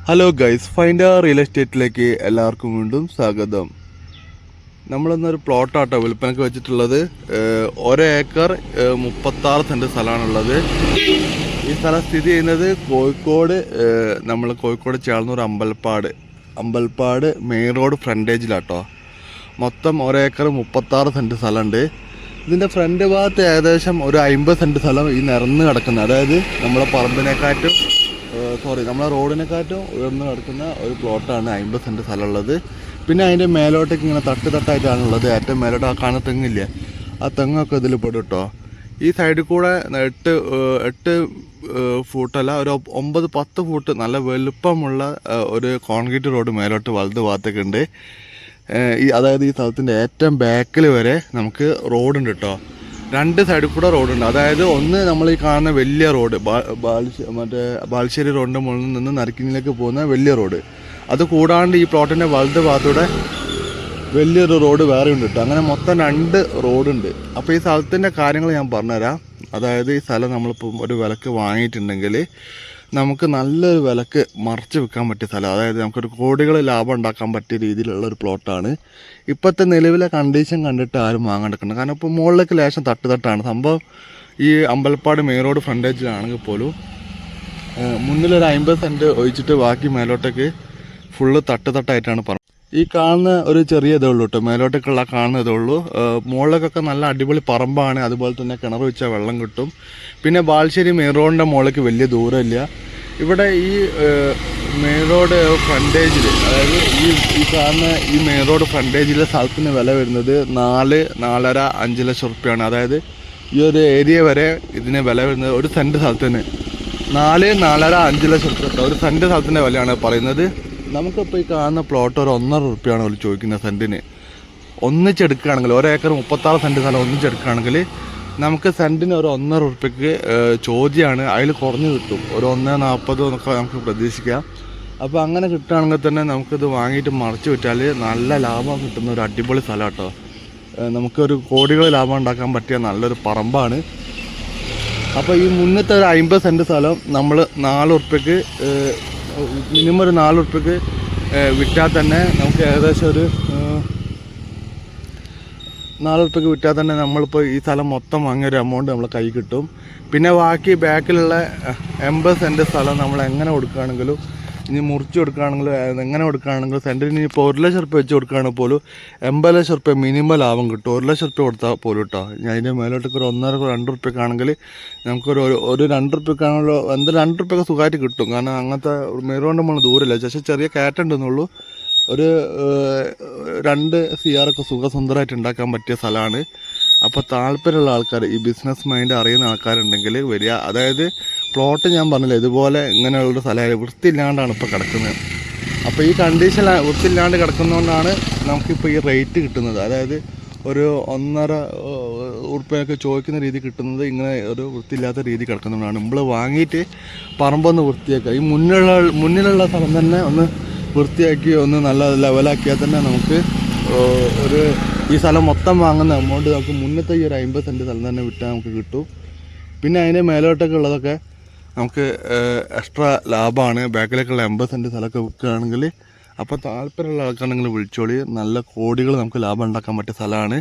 Hello guys, find real എസ്റ്റേറ്റിലേക്ക് എല്ലാവർക്കും വീണ്ടും സ്വാഗതം. നമ്മളിന്നൊരു പ്ലോട്ടാട്ടോ വിൽപ്പനക്ക് വെച്ചിട്ടുള്ളത്. 1 ഏക്കർ 36 സെൻറ്റ് സ്ഥലമാണുള്ളത്. ഈ സ്ഥലം സ്ഥിതി ചെയ്യുന്നത് കോഴിക്കോട്, നമ്മൾ കോഴിക്കോട് ചേർന്നൂർ അമ്പൽപ്പാട് മെയിൻ റോഡ് ഫ്രണ്ടേജിലാട്ടോ. മൊത്തം 1 ഏക്കർ 36 സെൻറ്റ് സ്ഥലമുണ്ട്. ഇതിൻ്റെ ഫ്രണ്ട് ഭാഗത്ത് ഏകദേശം ഒരു 50 സെൻറ്റ് സ്ഥലം ഈ നിരന്ന് കിടക്കുന്നത്, അതായത് നമ്മളെ പറമ്പിനെക്കാട്ടും നമ്മളെ റോഡിനെക്കാട്ടും ഉയർന്ന് കിടക്കുന്ന ഒരു പ്ലോട്ടാണ് 50 സെൻറ്റ് സ്ഥലമുള്ളത്. പിന്നെ അതിൻ്റെ മേലോട്ടേക്ക് ഇങ്ങനെ തട്ടായിട്ടാണുള്ളത്. ഏറ്റവും മേലോട്ട് ആ കാണുന്ന തെങ്ങില്ലേ, ആ തെങ്ങൊക്കെ ഇതിൽ പെടും കേട്ടോ. ഈ സൈഡിൽ കൂടെ 8 ഫൂട്ടല്ല, ഒരു 9-10 ഫൂട്ട് നല്ല വലുപ്പമുള്ള ഒരു കോൺക്രീറ്റ് റോഡ് മേലോട്ട് വലത് ഭാഗത്തേക്ക് ഉണ്ട്. അതായത് ഈ സ്ഥലത്തിൻ്റെ ഏറ്റവും ബാക്കിൽ വരെ നമുക്ക് റോഡുണ്ട് കേട്ടോ. 2 സൈഡിൽ കൂടെ റോഡുണ്ട്. അതായത് ഒന്ന് നമ്മൾ ഈ കാണുന്ന വലിയ റോഡ്, ബാലുശ്ശേരി റോഡിൻ്റെ മുകളിൽ നിന്ന് നരക്കിനിലേക്ക് പോകുന്ന വലിയ റോഡ്. അത് കൂടാണ്ട് ഈ പ്ലോട്ടിൻ്റെ വലത് ഭാഗത്തൂടെ വലിയൊരു റോഡ് വേറെ ഉണ്ട് കേട്ടോ. അങ്ങനെ മൊത്തം 2 റോഡുണ്ട്. അപ്പോൾ ഈ സ്ഥലത്തിൻ്റെ കാര്യങ്ങൾ ഞാൻ പറഞ്ഞുതരാം. അതായത് ഈ സ്ഥലം നമ്മളിപ്പോൾ ഒരു വിലക്ക് വാങ്ങിയിട്ടുണ്ടെങ്കിൽ നമുക്ക് നല്ലൊരു വിലക്ക് മറച്ച് വെക്കാൻ പറ്റിയ സ്ഥലം, അതായത് നമുക്കൊരു കോടികൾ ലാഭം ഉണ്ടാക്കാൻ പറ്റിയ രീതിയിലുള്ള ഒരു പ്ലോട്ടാണ്. ഇപ്പോഴത്തെ നിലവിലെ കണ്ടീഷൻ കണ്ടിട്ട് ആരും വാങ്ങാണ്ടിരിക്കണം. കാരണം ഇപ്പോൾ മുകളിലേക്ക് ലേശം തട്ടാണ് സംഭവം. ഈ അമ്പലപ്പാട് മെയിൻ റോഡ് ഫ്രണ്ടേജിലാണെങ്കിൽ പോലും മുന്നിലൊരു 50 സെൻറ്റ് ഒഴിച്ചിട്ട് ബാക്കി മേലോട്ടേക്ക് ഫുള്ള് തട്ടായിട്ടാണ് പറഞ്ഞത്. ഈ കാണുന്ന ഒരു ചെറിയ ഇതേ ഉള്ളൂ കേട്ടോ, മേലോട്ടേക്കുള്ള കാണുന്ന ഇതേ ഉള്ളൂ. മുകളിലേക്കൊക്കെ നല്ല അടിപൊളി പറമ്പാണ്. അതുപോലെ തന്നെ കിണർ വെച്ചാൽ വെള്ളം കിട്ടും. പിന്നെ ബാലുശ്ശേരി മെയിൻ റോഡിൻ്റെ മുകളിലേക്ക് വലിയ ദൂരമില്ല. ഇവിടെ ഈ മെയിൻ റോഡ് ഫ്രണ്ടേജിൽ, അതായത് ഈ കാണുന്ന ഈ മെയിൻ റോഡ് ഫ്രണ്ടേജിലെ സ്ഥലത്തിന് വില വരുന്നത് 4-4.5 ലക്ഷം റുപ്യാണ്. അതായത് ഈ ഒരു ഏരിയ വരെ ഇതിന് വില വരുന്നത് ഒരു സെൻറ്റ് സ്ഥലത്തിന് 4-4.5 ലക്ഷം റുപ്യ. ഒരു സെൻറ്റ് സ്ഥലത്തിൻ്റെ വിലയാണ് പറയുന്നത്. നമുക്കിപ്പോൾ ഈ കാണുന്ന പ്ലോട്ട് ഒരു 1.5 റുപ്യാണ് അവർ ചോദിക്കുന്ന സെൻറ്റിന്. ഒന്നിച്ചെടുക്കുകയാണെങ്കിൽ 1 ഏക്കർ 36 സെൻറ്റ് സ്ഥലം ഒന്നിച്ചെടുക്കുകയാണെങ്കിൽ നമുക്ക് സെൻറ്റിന് ഒരു 1.5 റുപ്യക്ക് ചോദ്യമാണ്. അതിൽ കുറഞ്ഞ് കിട്ടും, ഒരു 1.40 എന്നൊക്കെ നമുക്ക് പ്രതീക്ഷിക്കാം. അപ്പോൾ അങ്ങനെ കിട്ടുകയാണെങ്കിൽ തന്നെ നമുക്കിത് വാങ്ങിയിട്ട് മറച്ച് വിറ്റാൽ നല്ല ലാഭം കിട്ടുന്ന ഒരു അടിപൊളി സ്ഥലം കേട്ടോ. നമുക്കൊരു കോടികൾ ലാഭം ഉണ്ടാക്കാൻ പറ്റിയ നല്ലൊരു പറമ്പാണ്. അപ്പോൾ ഈ മുന്നത്തെ ഒരു 50 സെൻറ്റ് സ്ഥലം നമ്മൾ 4 റുപ്യക്ക്, മിനിമം ഒരു 4 റുപ്യക്ക് വിറ്റാൽ തന്നെ നമുക്ക് ഏകദേശം ഒരു 4 റുപ്യക്ക് വിറ്റാൽ തന്നെ നമ്മളിപ്പോൾ ഈ സ്ഥലം മൊത്തം വാങ്ങിയൊരു എമൗണ്ട് നമ്മളെ കൈ കിട്ടും. പിന്നെ ബാക്കി ബാക്കിലുള്ള 80 സെൻറ്റ് സ്ഥലം നമ്മൾ എങ്ങനെ കൊടുക്കുകയാണെങ്കിലും, ഇനി മുറിച്ച് കൊടുക്കുകയാണെങ്കിലും എങ്ങനെ കൊടുക്കുകയാണെങ്കിലും സെൻറ്റിന് ഇപ്പോൾ 1 ലക്ഷം റുപ്യ വെച്ച് കൊടുക്കുകയാണെങ്കിൽ പോലും 80 ലക്ഷം റുപ്യ മിനിമം ലാഭം കിട്ടും. 1 ലക്ഷം റുപ്യ കൊടുത്താൽ പോലും കേട്ടോ. ഞാൻ അതിൻ്റെ മേലോട്ടേക്ക് ഒരു 1.5-2 റുപ്യക്കാണെങ്കിൽ നമുക്കൊരു 2 റുപ്യക്കാണല്ലോ, എന്തായാലും 2 റുപ്യൊക്കെ സുഖമായിട്ട് കിട്ടും. കാരണം അങ്ങനത്തെ മെറോണ്ട് നമ്മൾ ദൂരമില്ല, പക്ഷേ ചെറിയ കയറ്റുണ്ടെന്നുള്ളൂ. ഒരു 2 CR ഒക്കെ സുഖസുന്ദരമായിട്ട് ഉണ്ടാക്കാൻ പറ്റിയ സ്ഥലമാണ്. അപ്പോൾ താല്പര്യമുള്ള ആൾക്കാർ, ഈ ബിസിനസ് മൈൻഡ് അറിയുന്ന ആൾക്കാരുണ്ടെങ്കിൽ വരിക. അതായത് പ്ലോട്ട് ഞാൻ പറഞ്ഞില്ല, ഇതുപോലെ ഇങ്ങനെയുള്ളൊരു സ്ഥലമായി വൃത്തിയില്ലാണ്ടാണ് ഇപ്പോൾ കിടക്കുന്നത്. അപ്പോൾ ഈ കണ്ടീഷൻ വൃത്തിയില്ലാണ്ട് കിടക്കുന്നതുകൊണ്ടാണ് നമുക്കിപ്പോൾ ഈ റേറ്റ് കിട്ടുന്നത്. അതായത് ഒരു 1.5 റുപ്യൊക്കെ ചോദിക്കുന്ന രീതി കിട്ടുന്നത് ഇങ്ങനെ ഒരു വൃത്തിയില്ലാത്ത രീതി കിടക്കുന്നതുകൊണ്ടാണ്. നമ്മൾ വാങ്ങിയിട്ട് പറമ്പൊന്ന് വൃത്തിയാക്കുക. ഈ മുന്നിലുള്ള സ്ഥലം തന്നെ ഒന്ന് വൃത്തിയാക്കി ഒന്ന് നല്ല ലെവലാക്കിയാൽ തന്നെ നമുക്ക് ഈ സ്ഥലം മൊത്തം വാങ്ങുന്ന എമൗണ്ട് നമുക്ക് മുന്നത്തെ ഈ ഒരു 50 സെൻറ്റ് സ്ഥലം തന്നെ വിറ്റാൽ നമുക്ക് കിട്ടും. പിന്നെ അതിൻ്റെ മേലോട്ടൊക്കെ ഉള്ളതൊക്കെ നമുക്ക് എക്സ്ട്രാ ലാഭമാണ്. ബാക്കിലേക്കുള്ള 80 സെൻറ്റ് സ്ഥലമൊക്കെ വിൽക്കുകയാണെങ്കിൽ. അപ്പോൾ താല്പര്യമുള്ള ആൾക്കാരുണ്ടെങ്കിൽ വിളിച്ചോളി. നല്ല കോടികൾ നമുക്ക് ലാഭം ഉണ്ടാക്കാൻ പറ്റിയ സ്ഥലമാണ്.